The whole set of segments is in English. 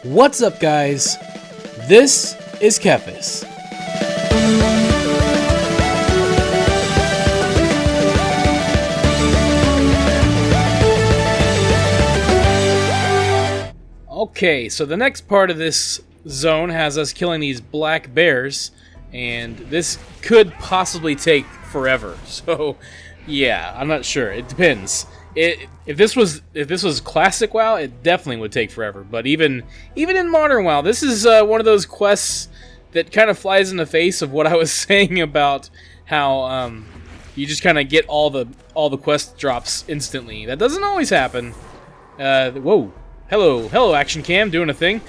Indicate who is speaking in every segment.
Speaker 1: What's up, guys? This is Kephas. Okay, so the next part of this zone has us killing these black bears, and this could possibly take forever. So, yeah, I'm not sure. It depends. If this was classic WoW, it definitely would take forever. But even in modern WoW, this is one of those quests that kind of flies in the face of what I was saying about how you just kind of get all the quest drops instantly. That doesn't always happen. Whoa. Hello, Action Cam, doing a thing.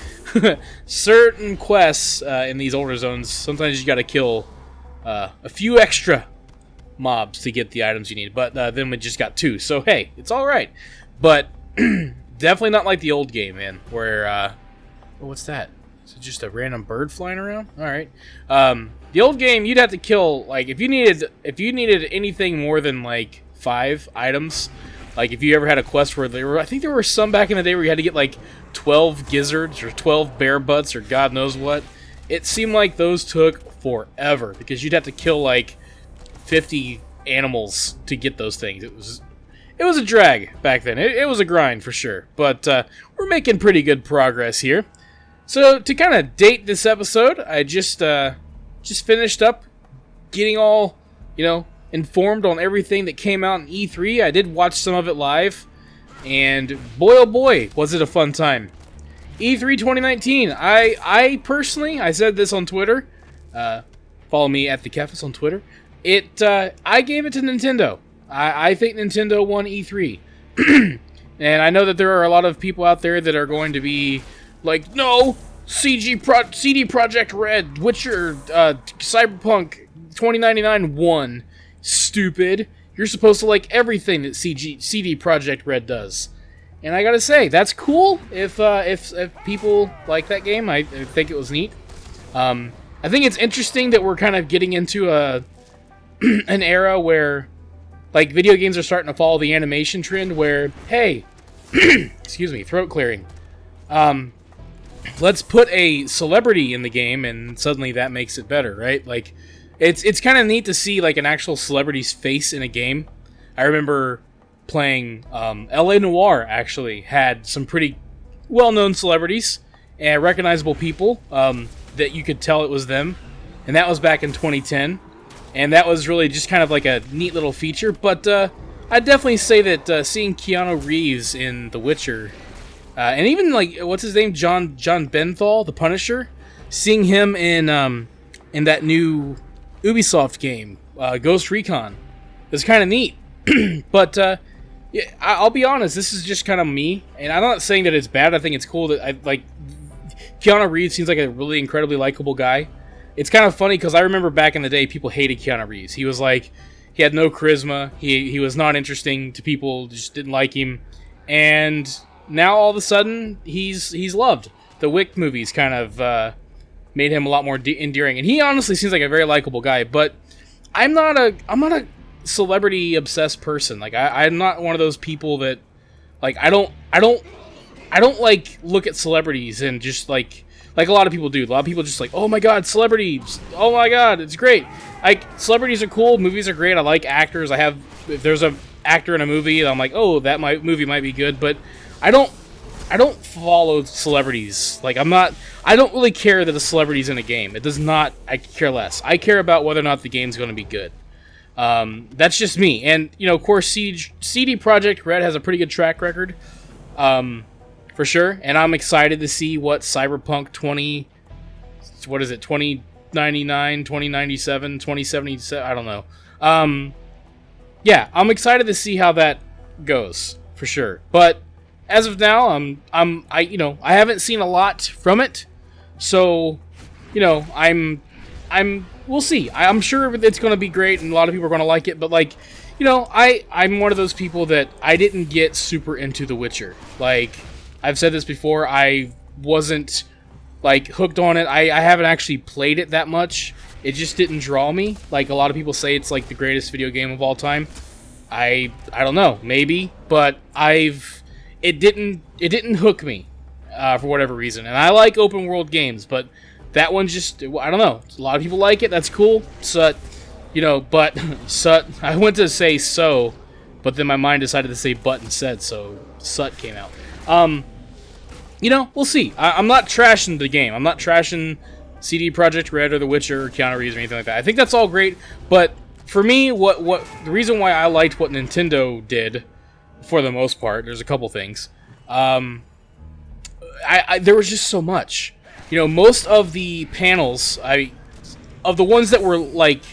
Speaker 1: Certain quests in these older zones, sometimes you gotta kill a few extra mobs to get the items you need, but then we just got 2, so hey, it's alright. But definitely not like the old game, man, where, oh, what's that? Is it just a random bird flying around? Alright. The old game, you'd have to kill, like, if you needed anything more than, like, 5 items, like, if you ever had a quest where I think there were some back in the day where you had to get, like, 12 gizzards or 12 bear butts or God knows what. It seemed like those took forever because you'd have to kill, like, 50 animals to get those things. It was a drag back then. It was a grind for sure. But we're making pretty good progress here. So to kind of date this episode, I just finished up getting all, informed on everything that came out in E3. I did watch some of it live, and boy oh boy, was it a fun time. E3 2019. I personally, I said this on Twitter. Follow me at TheKephas on Twitter. I gave it to Nintendo. I think Nintendo won E3. And I know that there are a lot of people out there that are going to be like, no, CD Projekt Red, Witcher, Cyberpunk 2099 won. Stupid. You're supposed to like everything that CD Projekt Red does. And I gotta say, that's cool if people like that game. I think it was neat. I think it's interesting that we're kind of getting into an era where, like, video games are starting to follow the animation trend where, hey, excuse me, throat clearing. Let's put a celebrity in the game and suddenly that makes it better, right? Like, it's kind of neat to see, like, an actual celebrity's face in a game. I remember playing L.A. Noire, actually, had some pretty well-known celebrities and recognizable people that you could tell it was them. And that was back in 2010. And that was really just kind of like a neat little feature. But I'd definitely say that seeing Keanu Reeves in The Witcher, and even, like, what's his name? John Benthal, the Punisher, seeing him in that new Ubisoft game, Ghost Recon, is kind of neat. But yeah, I'll be honest, this is just kind of me, and I'm not saying that it's bad. I think it's cool that Keanu Reeves seems like a really incredibly likable guy. It's kind of funny because I remember back in the day, people hated Keanu Reeves. He was like, he had no charisma. He was not interesting to people. Just didn't like him. And now all of a sudden, he's loved. The Wick movies kind of made him a lot more endearing, and he honestly seems like a very likable guy. But I'm not a celebrity obsessed person. Like, I'm not one of those people that, like, I don't like look at celebrities and just like a lot of people do. A lot of people just like, oh my god, celebrities! Oh my god, it's great. Like, celebrities are cool, movies are great. I like actors. If there's an actor in a movie, I'm like, oh, movie might be good. But I don't follow celebrities. Like, I don't really care that a celebrity's in a game. It does not. I care less. I care about whether or not the game's going to be good. That's just me. And of course, CD Projekt Red has a pretty good track record. For sure, and I'm excited to see what Cyberpunk 2099, 2097, 2077, I don't know. Yeah, I'm excited to see how that goes, for sure. But as of now, I haven't seen a lot from it. So, we'll see. I'm sure it's going to be great and a lot of people are going to like it, but, like, I'm one of those people that I didn't get super into The Witcher. Like, I've said this before, I wasn't, like, hooked on it. I haven't actually played it that much. It just didn't draw me. Like, a lot of people say it's, like, the greatest video game of all time. I don't know, maybe, but it didn't hook me. for whatever reason. And I like open world games, but that one just, I don't know. A lot of people like it. That's cool. So, you know, but I went to say so, but then my mind decided to say but instead, so Sut came out. You know, we'll see. I'm not trashing the game. I'm not trashing CD Projekt Red or The Witcher or Keanu Reeves or anything like that. I think that's all great, but for me, what the reason why I liked what Nintendo did, for the most part, there's a couple things. There was just so much. You know, most of the panels, of the ones that were like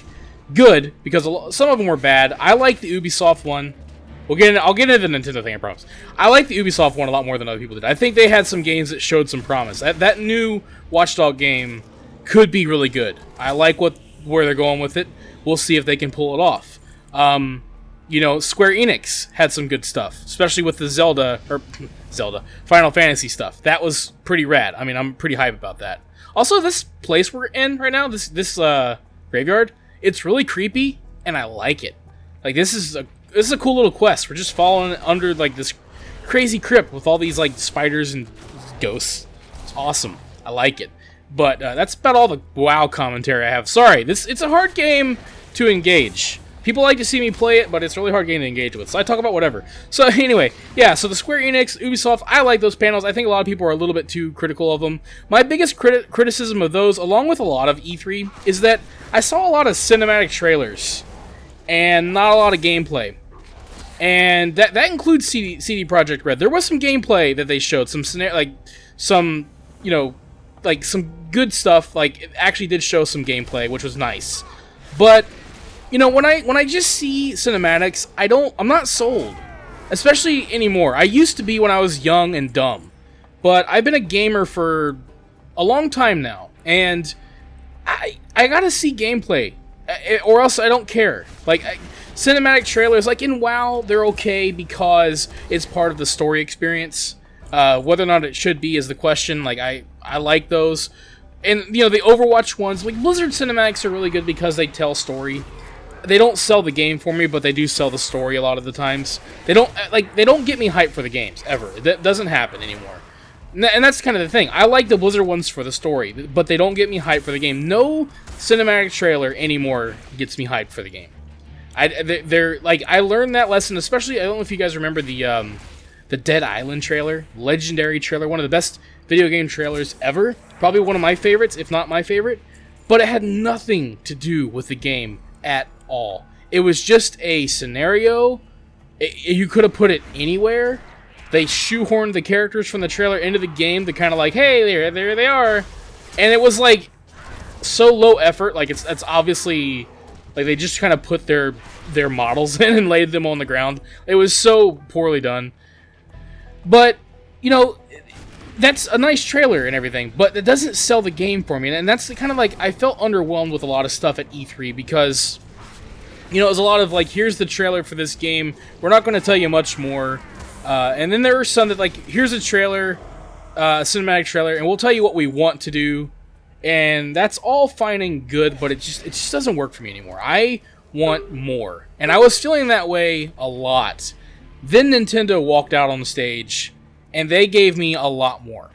Speaker 1: good, because some of them were bad. I like the Ubisoft one. I'll get into the Nintendo thing, I promise. I like the Ubisoft one a lot more than other people did. I think they had some games that showed some promise. That new Watch Dogs game could be really good. I like where they're going with it. We'll see if they can pull it off. You know, Square Enix had some good stuff, especially with the Final Fantasy stuff. That was pretty rad. I mean, I'm pretty hype about that. Also, this place we're in right now, this graveyard, it's really creepy, and I like it. Like, this is a cool little quest. We're just following under like this crazy crypt with all these like spiders and ghosts. It's awesome. I like it. But that's about all the WoW commentary I have. Sorry, it's a hard game to engage. People like to see me play it, but it's a really hard game to engage with, so I talk about whatever. So anyway, yeah, so the Square Enix, Ubisoft, I like those panels. I think a lot of people are a little bit too critical of them. My biggest criticism of those, along with a lot of E3, is that I saw a lot of cinematic trailers and not a lot of gameplay. And that includes CD Projekt Red. There was some gameplay that they showed, some good stuff. Like, it actually did show some gameplay, which was nice. But you know, when I just see cinematics, I'm not sold. Especially anymore. I used to be when I was young and dumb. But I've been a gamer for a long time now, and I gotta see gameplay, or else I don't care. Like, cinematic trailers, like in WoW, they're okay because it's part of the story experience. Whether or not it should be is the question. Like, I like those. And, you know, the Overwatch ones, like, Blizzard cinematics are really good because they tell story. They don't sell the game for me, but they do sell the story a lot of the times. They don't get me hyped for the games, ever. That doesn't happen anymore. And that's kind of the thing. I like the Blizzard ones for the story, but they don't get me hyped for the game. No cinematic trailer anymore gets me hyped for the game. I learned that lesson, especially, I don't know if you guys remember the Dead Island trailer, legendary trailer, one of the best video game trailers ever. Probably one of my favorites, if not my favorite. But it had nothing to do with the game at all. It was just a scenario. You could have put it anywhere. They shoehorned the characters from the trailer into the game to kind of like, hey, there they are. And it was like so low effort. Like, it's obviously like they just kind of put their models in and laid them on the ground. It was so poorly done. But, you know, that's a nice trailer and everything, but it doesn't sell the game for me. And that's kind of like, I felt underwhelmed with a lot of stuff at E3 because, you know, it was a lot of like, here's the trailer for this game. We're not going to tell you much more. And then there were some that like, here's a trailer, cinematic trailer, and we'll tell you what we want to do. And that's all fine and good, but it just doesn't work for me anymore. I want more. And I was feeling that way a lot. Then Nintendo walked out on the stage, and they gave me a lot more.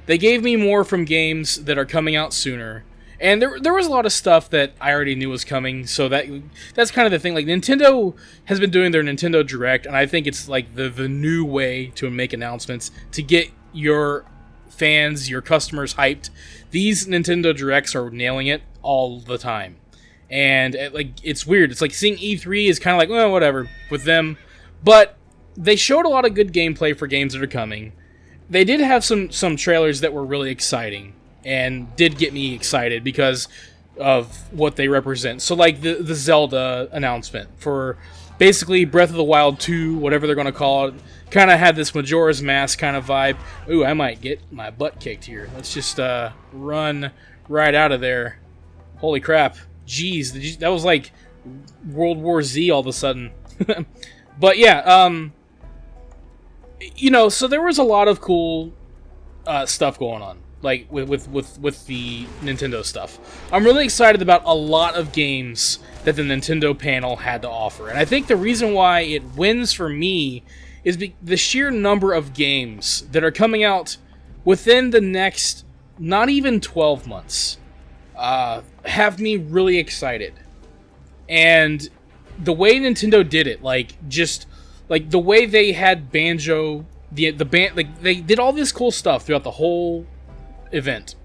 Speaker 1: They gave me more from games that are coming out sooner. And there was a lot of stuff that I already knew was coming, so that's kind of the thing. Like, Nintendo has been doing their Nintendo Direct, and I think it's like the new way to make announcements to get your fans, your customers hyped. These Nintendo Directs are nailing it all the time. And it's weird. It's like seeing E3 is kind of like, well, whatever with them. But they showed a lot of good gameplay for games that are coming. They did have some trailers that were really exciting and did get me excited because of what they represent. So like the Zelda announcement for basically Breath of the Wild 2, whatever they're going to call it, kind of had this Majora's Mask kind of vibe. Ooh, I might get my butt kicked here. Let's just run right out of there. Holy crap. Jeez, that was like World War Z all of a sudden. But yeah, you know, so there was a lot of cool stuff going on, like with the Nintendo stuff. I'm really excited about a lot of games that the Nintendo panel had to offer, and I think the reason why it wins for me is the sheer number of games that are coming out within the next not even 12 months have me really excited. And the way Nintendo did it, like the way they had Banjo, the band, like they did all this cool stuff throughout the whole event,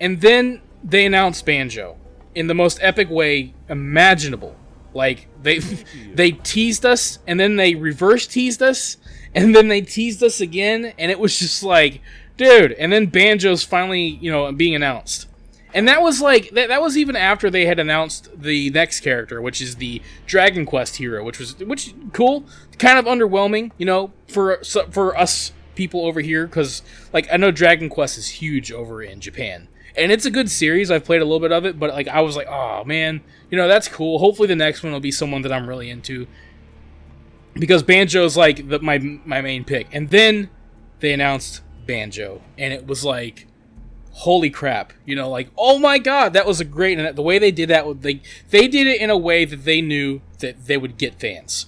Speaker 1: and then they announced Banjo in the most epic way imaginable. Like they teased us, and then they reverse teased us, and then they teased us again, and it was just like, dude. And then Banjo's finally, being announced. And that was like that was even after they had announced the next character, which is the Dragon Quest hero, which cool, kind of underwhelming, for us people over here, because like I know Dragon Quest is huge over in Japan, and it's a good series. I've played a little bit of it, but like I was like, oh man, that's cool. Hopefully the next one will be someone that I'm really into, because Banjo's like my main pick. And then they announced Banjo, and it was like, holy crap, like, oh my god, that was a great. And the way they did that, they did it in a way that they knew that they would get fans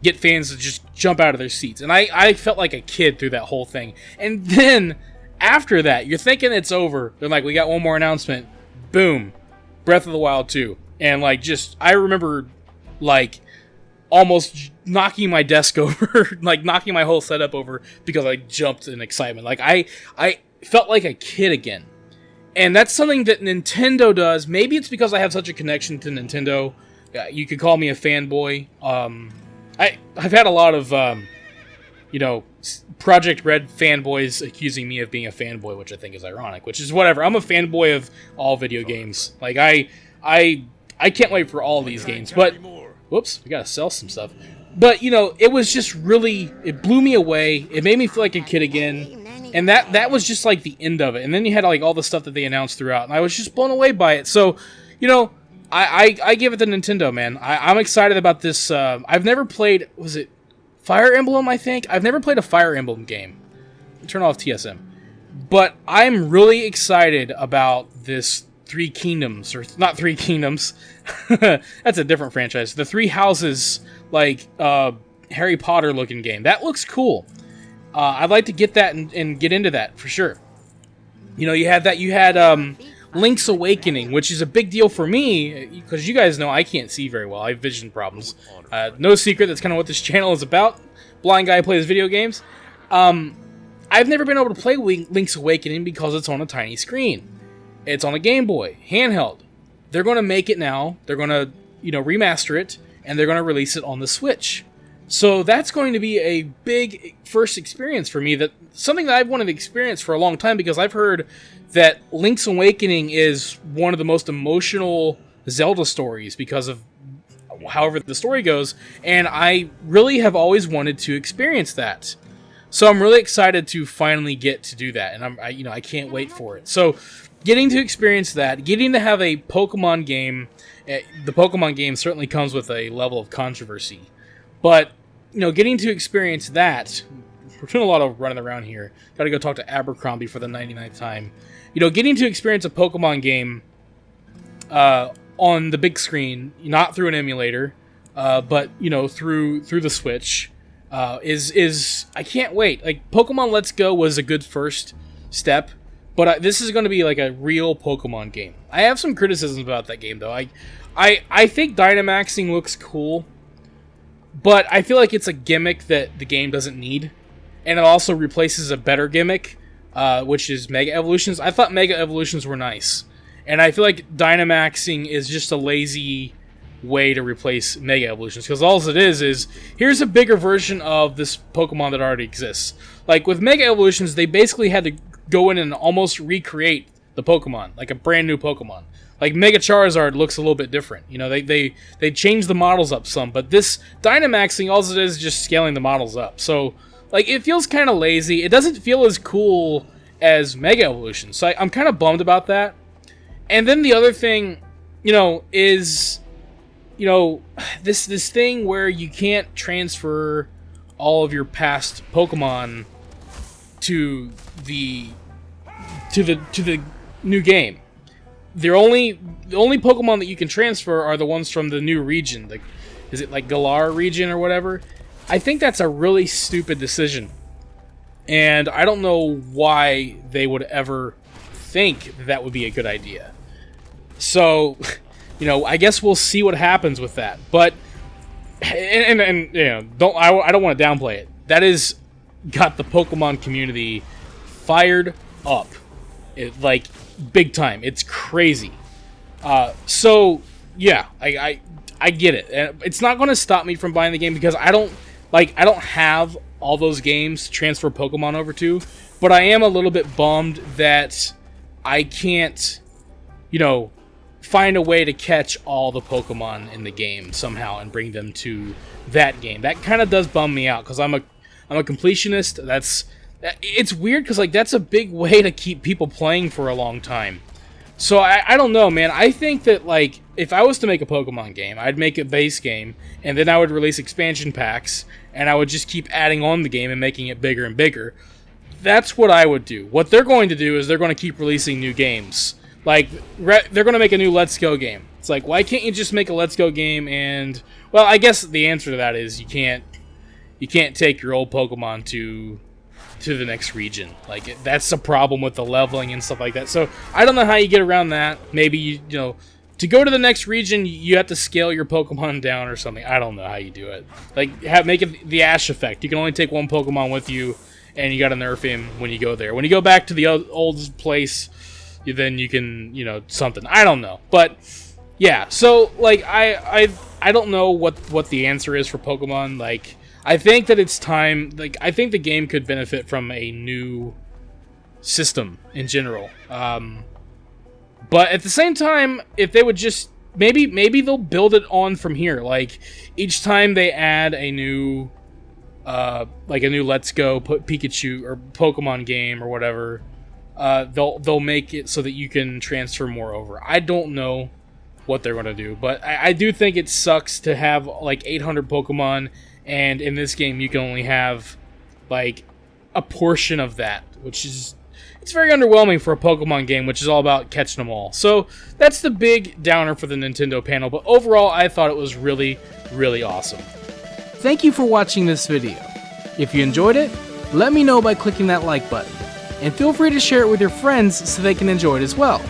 Speaker 1: to just jump out of their seats. And I felt like a kid through that whole thing. And then after that, you're thinking it's over. They're like, we got one more announcement. Boom, Breath of the Wild 2. And like, I remember like almost knocking my desk over, like knocking my whole setup over, because I jumped in excitement. Like I felt like a kid again. And that's something that Nintendo does. Maybe it's because I have such a connection to Nintendo. You could call me a fanboy. I've had a lot of, Project Red fanboys accusing me of being a fanboy, which I think is ironic, which is whatever. I'm a fanboy of all video games. Like, I can't wait for all these games. But, whoops, we gotta sell some stuff. But, it was just really, it blew me away. It made me feel like a kid again. And that was just like the end of it. And then you had like all the stuff that they announced throughout, and I was just blown away by it. So, I give it to Nintendo, man. I'm excited about this. I've never played, was it Fire Emblem, I think? I've never played a Fire Emblem game. Turn off TSM. But I'm really excited about this Three Kingdoms, or not Three Kingdoms. That's a different franchise. The Three Houses, like, Harry Potter looking game. That looks cool. I'd like to get that and get into that for sure. You had Link's Awakening, which is a big deal for me, because you guys know I can't see very well. I have vision problems. No secret, that's kind of what this channel is about. Blind guy who plays video games. I've never been able to play Link's Awakening because it's on a tiny screen. It's on a Game Boy, handheld. They're going to make it now. They're going to, remaster it, and they're going to release it on the Switch. So that's going to be a big first experience for me, something that I've wanted to experience for a long time, because I've heard that Link's Awakening is one of the most emotional Zelda stories because of however the story goes, and I really have always wanted to experience that. So I'm really excited to finally get to do that, and I can't wait for it. So getting to experience that, getting to have a Pokemon game, the Pokemon game certainly comes with a level of controversy. But, getting to experience that, we're doing a lot of running around here. Got to go talk to Abercrombie for the 99th time. Getting to experience a Pokemon game on the big screen, not through an emulator, but, through the Switch, is I can't wait. Like, Pokemon Let's Go was a good first step, but this is going to be like a real Pokemon game. I have some criticisms about that game, though. I think Dynamaxing looks cool, but I feel like it's a gimmick that the game doesn't need. And it also replaces a better gimmick, which is Mega Evolutions. I thought Mega Evolutions were nice. And I feel like Dynamaxing is just a lazy way to replace Mega Evolutions. Because all it is here's a bigger version of this Pokemon that already exists. Like with Mega Evolutions, they basically had to go in and almost recreate the Pokemon. Like a brand new Pokemon. Like Mega Charizard looks a little bit different. They changed the models up some, but this Dynamaxing, all it is just scaling the models up. So, like, it feels kind of lazy. It doesn't feel as cool as Mega Evolution. So I'm kind of bummed about that. And then the other thing, is, this thing where you can't transfer all of your past Pokemon to the new game. The only Pokemon that you can transfer are the ones from the new region. Is it like Galar region or whatever? I think that's a really stupid decision. And I don't know why they would ever think that would be a good idea. So, I guess we'll see what happens with that. But, and I don't want to downplay it. That is got the Pokemon community fired up, like big time. It's crazy. So yeah, I get it. And it's not going to stop me from buying the game because I don't have all those games to transfer Pokemon over to, but I am a little bit bummed that I can't, find a way to catch all the Pokemon in the game somehow and bring them to that game. That kind of does bum me out because I'm a completionist. It's weird because that's a big way to keep people playing for a long time. So I don't know, man. I think that if I was to make a Pokemon game, I'd make a base game, and then I would release expansion packs, and I would just keep adding on the game and making it bigger and bigger. That's what I would do. What they're going to do is they're going to keep releasing new games. They're going to make a new Let's Go game. It's why can't you just make a Let's Go game? And well, I guess the answer to that is you can't take your old Pokemon to the next region. That's the problem with the leveling and stuff like that. So I don't know how you get around that. Maybe to go to the next region, you have to scale your Pokemon down or something. I don't know how you do it. Make it the Ash effect. You can only take one Pokemon with you, and you got to nerf him when you go there. When you go back to the old place, then you can something. I don't know, but yeah. So I don't know what the answer is for Pokemon. I think that it's time. I think the game could benefit from a new system in general. But at the same time, if they would just maybe they'll build it on from here. Each time they add a new a new Let's Go Pikachu or Pokemon game or whatever, they'll make it so that you can transfer more over. I don't know what they're gonna do, but I do think it sucks to have 800 Pokemon. And in this game, you can only have, a portion of that, which is... It's very underwhelming for a Pokemon game, which is all about catching them all. So, that's the big downer for the Nintendo panel, but overall, I thought it was really, really awesome. Thank you for watching this video. If you enjoyed it, let me know by clicking that like button. And feel free to share it with your friends so they can enjoy it as well.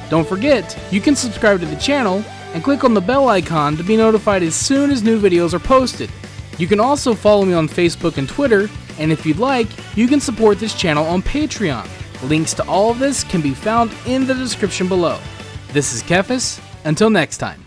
Speaker 1: Don't forget, you can subscribe to the channel and click on the bell icon to be notified as soon as new videos are posted. You can also follow me on Facebook and Twitter, and if you'd like, you can support this channel on Patreon. Links to all of this can be found in the description below. This is Kephas. Until next time.